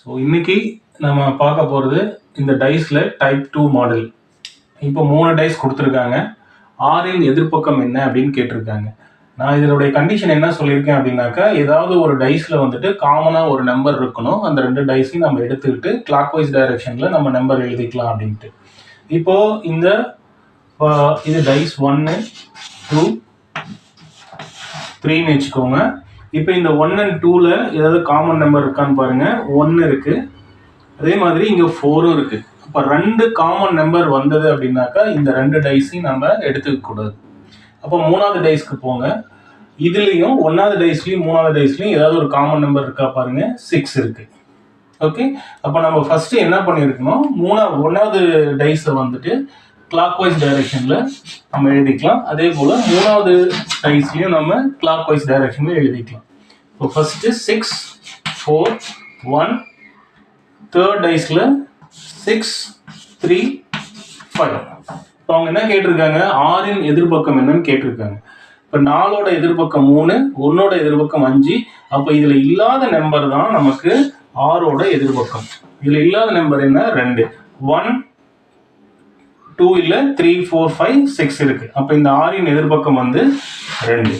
So இன்னைக்கு நம்ம பார்க்க போகிறது இந்த டைஸில் டைப் 2 மாடல். இப்போ 3 டைஸ் கொடுத்துருக்காங்க. ஆரின் எதிர்ப்பக்கம் என்ன அப்படின்னு கேட்டிருக்காங்க. நான் இதனுடைய கண்டிஷன் என்ன சொல்லியிருக்கேன் அப்படின்னாக்கா, ஏதாவது ஒரு டைஸில் வந்துட்டு காமனாக ஒரு நம்பர் இருக்கணும். அந்த 2 டைஸையும் நம்ம எடுத்துக்கிட்டு கிளாக் வைஸ் டைரக்ஷனில் நம்ம நம்பர் எழுதிக்கலாம் அப்படின்ட்டு. இப்போது இது டைஸ் 1, 2, 3ன்னு வச்சுக்கோங்க. இப்போ இந்த 1 and 2ல ஏதாவது காமன் நம்பர் இருக்கான்னு பாருங்க. 1 இருக்கு, அதே மாதிரி இங்க 4ம் இருக்கு. அப்ப 2 காமன் நம்பர் வந்தது அப்படின்னாக்கா இந்த 2 டைஸையும் நம்ம எடுத்துக்க கூடாது. அப்போ 3வது டைஸ்க்கு போங்க. இதுலயும் 1வது டைஸ்லயும் 3வது டைஸ்லயும் ஏதாவது ஒரு காமன் நம்பர் இருக்கா பாருங்க. 6 இருக்கு. ஓகே, அப்ப நம்ம ஃபர்ஸ்ட் என்ன பண்ணிருக்கணும், 1வது டைஸை வந்துட்டு கிளாக் வைஸ் டைரக்ஷன்ல நம்ம எழுதிக்கலாம். அதே போல 3வது டைஸ்லயும் நம்ம கிளாக் வைஸ் டைரக்ஷன்ல எழுதிக்கலாம். இப்போ ஃபர்ஸ்ட் 6, 4, 1, தேர்ட் டைஸ்ல 6, 3, 5. இப்போ அவங்க என்ன கேட்டிருக்காங்க, ஆரின் எதிர்பக்கம் என்னன்னு கேட்டிருக்காங்க. இப்போ 4ஓட எதிர்பக்கம் 3, 1ஓட எதிர்பக்கம் 5. அப்போ இதுல இல்லாத நம்பர் தான் நமக்கு 6ஓட எதிர்பக்கம். இதுல இல்லாத நம்பர் என்ன, 2. 1, 2 இல்ல, 3, 4, 5, 6 இருக்கு. அப்ப இந்த ஆரின் எதிர்பக்கம் வந்து 2.